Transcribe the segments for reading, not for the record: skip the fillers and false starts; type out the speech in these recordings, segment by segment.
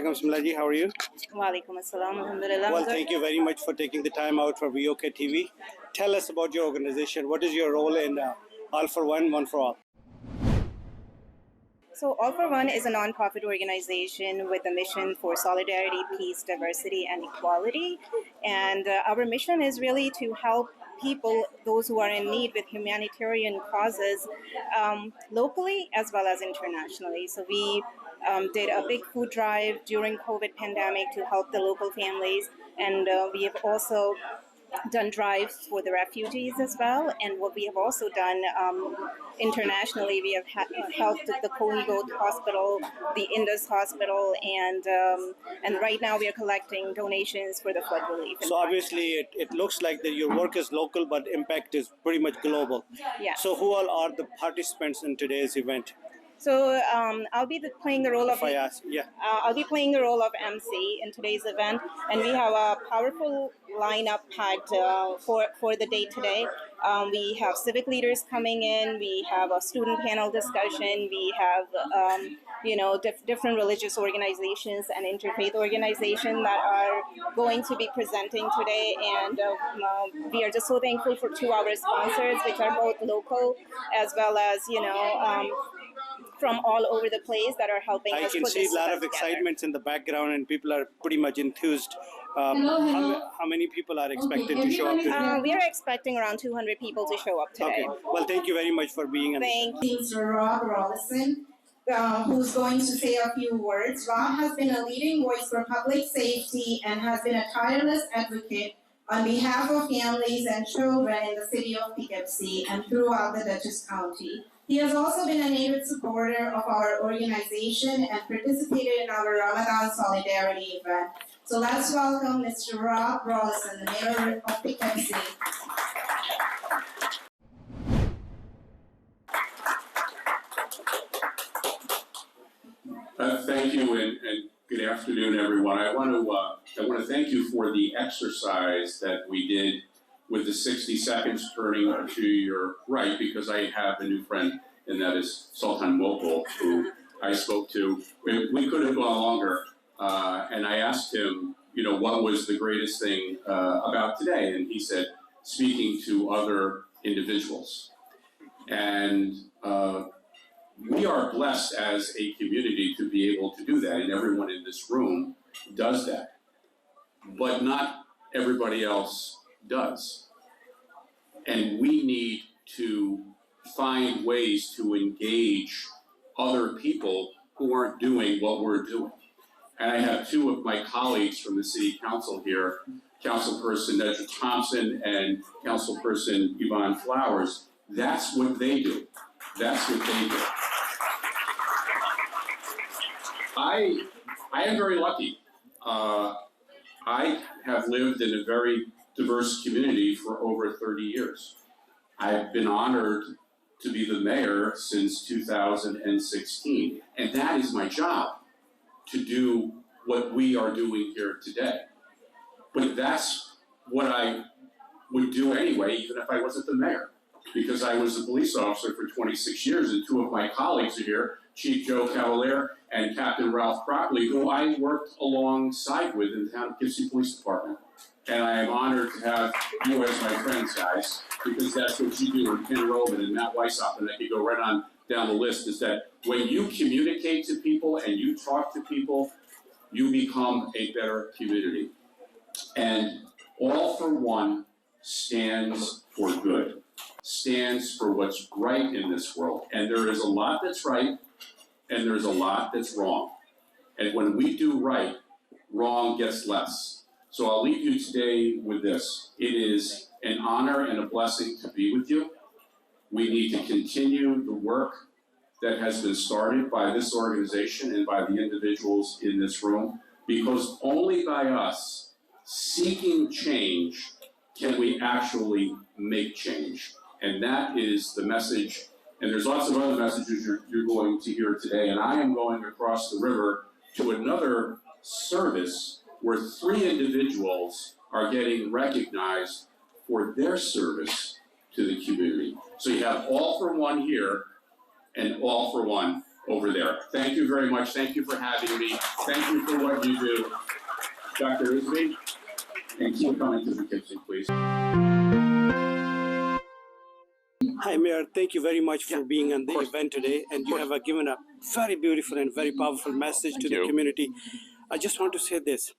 alaikum, Simla ji. How are you? Walaikum assalam. Alhamdulillah. Well, thank you very much for taking the time out for VOK TV. Tell us about your organization. What is your role in All for One, One for All? So, All for One is a non-profit organization with a mission for solidarity, peace, diversity, and equality. And our mission is really to help people, those who are in need with humanitarian causes, locally as well as internationally. So we did a big food drive during COVID pandemic to help the local families, and we have also done drives for the refugees as well. And what we have also done internationally, we have helped the Kohigo Hospital, the Indus Hospital, and right now we are collecting donations for the flood relief. So obviously it looks like that your work is local, but impact is pretty much global. Yeah. So who all are the participants in today's event? So I'll be playing the role of I'll be playing the role of MC in today's event, and we have a powerful lineup packed for the day today. We have civic leaders coming in. We have a student panel discussion. We have different religious organizations and interfaith organizations that are going to be presenting today, and we are just so thankful for two of our sponsors, which are both local as well as from all over the place that are helping us. I can see a lot of excitement in the background, and people are pretty much enthused. How many people are expected to show up today? We are expecting around 200 people to show up today. Okay. Well, thank you very much for being on. Thank you. Mr. Rob Rloison, who's going to say a few words. Rob has been a leading voice for public safety and has been a tireless advocate on behalf of families and children in the city of Poughkeepsie and throughout the Dutchess County. He has also been an avid supporter of our organization and participated in our Ramadan Solidarity event. So let's welcome Mr. Rob Rloison, the mayor of Poughkeepsie. Thank you, and good afternoon, everyone. I want to thank you for the exercise that we did with the 60 seconds turning to your right, because I have a new friend, and that is Sultan Mokul, who I spoke to. We could have gone longer, and I asked him, what was the greatest thing about today? And he said, speaking to other individuals. And we are blessed as a community to be able to do that, and everyone in this room does that. But not everybody else does. And we need to find ways to engage other people who aren't doing what we're doing. And I have two of my colleagues from the City Council here, Councilperson Nedra Thompson and Councilperson Yvonne Flowers. That's what they do. That's what they do. I am very lucky. I have lived in a very diverse community for over 30 years. I've been honored to be the mayor since 2016, and that is my job, to do what we are doing here today. But that's what I would do anyway, even if I wasn't the mayor, because I was a police officer for 26 years, and two of my colleagues are here, Chief Joe Cavalier and Captain Ralph Crockley, who I worked alongside with in the town of Poughkeepsie Police Department. And I am honored to have you as my friends, guys, because that's what you do, and Ken Roman and Matt Weissop, and I could go right on down the list, is that when you communicate to people and you talk to people, you become a better community. And All for One stands for good, stands for what's right in this world. And there is a lot that's right, and there's a lot that's wrong. And when we do right, wrong gets less. So I'll leave you today with this. It is an honor and a blessing to be with you. We need to continue the work that has been started by this organization and by the individuals in this room, because only by us seeking change can we actually make change. And that is the message. And there's lots of other messages you're going to hear today. And I am going across the river to another service where 3 individuals are getting recognized for their service to the community. So you have All for One here and All for One over there. Thank you very much. Thank you for having me. Thank you for what you do. Dr. Isby, thanks for coming to Poughkeepsie, please. Hi, Mayor. Thank you very much for being on the event today. And you have given a very beautiful and very powerful message to the community. I just want to say this.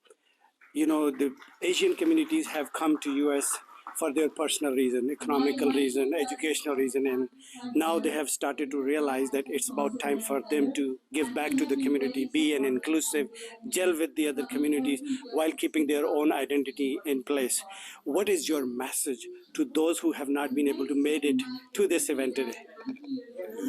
You know, the Asian communities have come to US for their personal reason, economical reason, educational reason, and now they have started to realize that it's about time for them to give back to the community, be an inclusive, gel with the other communities while keeping their own identity in place. What is your message to those who have not been able to make it to this event today?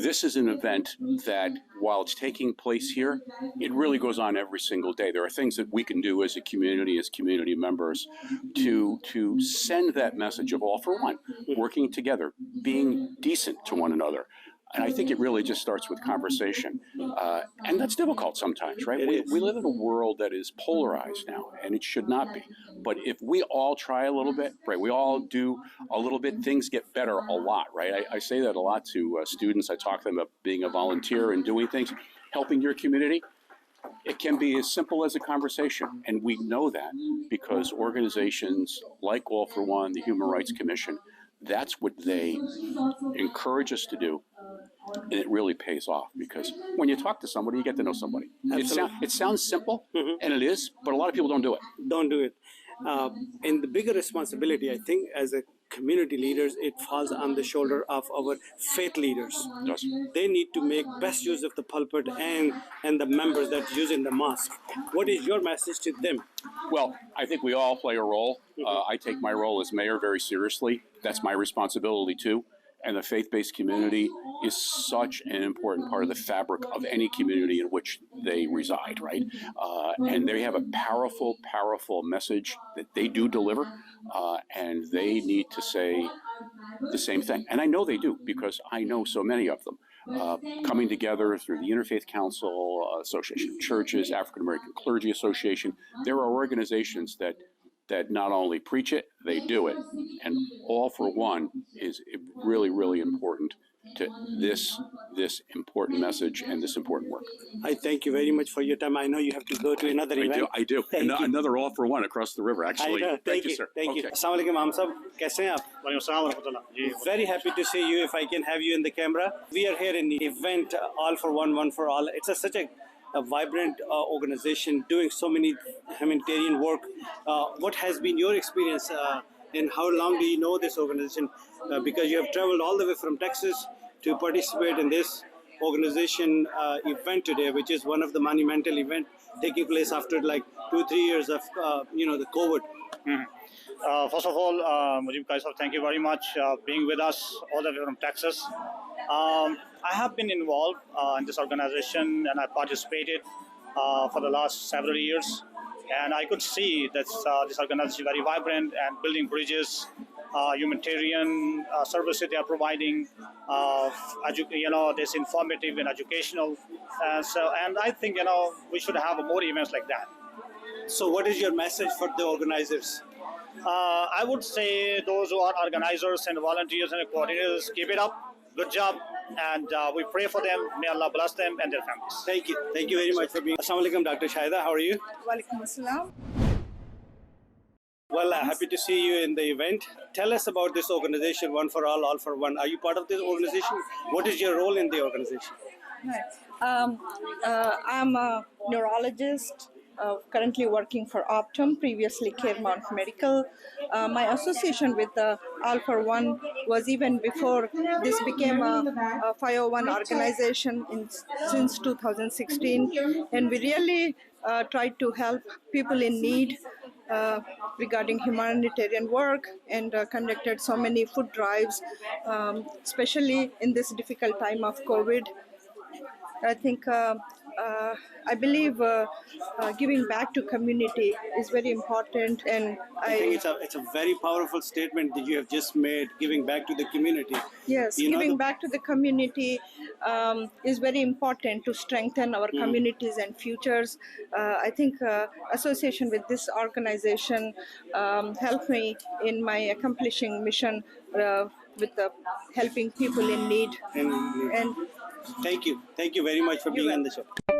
This is an event that, while it's taking place here, it really goes on every single day. There are things that we can do as a community, as community members, to send that message of all for one, working together, being decent to one another. And I think it really just starts with conversation. And that's difficult sometimes, right? We live in a world that is polarized now, and it should not be. But if we all try a little bit, right, we all do a little bit, things get better a lot, right? I say that a lot to students. I talk to them about being a volunteer and doing things, helping your community. It can be as simple as a conversation. And we know that because organizations like All for One, the Human Rights Commission, that's what they encourage us to do. And it really pays off because when you talk to somebody, you get to know somebody. It sounds simple, and it is, but a lot of people don't do it. Don't do it. And the bigger responsibility, I think, as a community leaders, it falls on the shoulder of our faith leaders. Yes. They need to make best use of the pulpit and the members that use in the mosque. What is your message to them? Well, I think we all play a role. I take my role as mayor very seriously. That's my responsibility too. And the faith-based community is such an important part of the fabric of any community in which they reside, right? And they have a powerful, powerful message that they do deliver, and they need to say the same thing. And I know they do because I know so many of them. Coming together through the Interfaith Council, Association of Churches, African American Clergy Association, there are organizations that not only preach it, they do it. And All for One is really, really important to this important message and this important work. I thank you very much for your time. I know you have to go to another event. I do. Another All for One across the river, actually. Thank you, sir. Thank you. Assalamu alaikum, Aam sahab. Kaise hain aap? Very happy to see you. If I can have you in the camera. We are here in the event All for One, One for All. It's such a vibrant organization doing so many humanitarian work. What has been your experience and how long do you know this organization? Because you have traveled all the way from Texas to participate in this organization event today, which is one of the monumental events taking place after like 2-3 years of the COVID. First of all, Mujib Kaisar, thank you very much being with us all the way from Texas. I have been involved in this organization and I participated for the last several years. And I could see that this organization is very vibrant and building bridges, humanitarian services they are providing, this informative and educational. And I think, we should have more events like that. So what is your message for the organizers? I would say those who are organizers and volunteers and coordinators, keep it up. Good job. And we pray for them. May Allah bless them and their families. Thank you. Thank you very much for being. Assalamu alaikum, Dr. Shahida. How are you? Walaikum assalam. Well, happy to see you in the event. Tell us about this organization, One for All, All for One. Are you part of this organization? What is your role in the organization? I'm a neurologist, currently working for Optum, previously Claremont Medical. My association with All for One was even before this became a 501 organization since 2016. And we really tried to help people in need regarding humanitarian work and conducted so many food drives, especially in this difficult time of COVID. I think I believe giving back to community is very important, and I think it's a very powerful statement that you have just made. Giving back to the community. Yes, giving back to the community is very important to strengthen our communities and futures. I think association with this organization helped me in my accomplishing mission with helping people in need. Thank you very much for being on the show.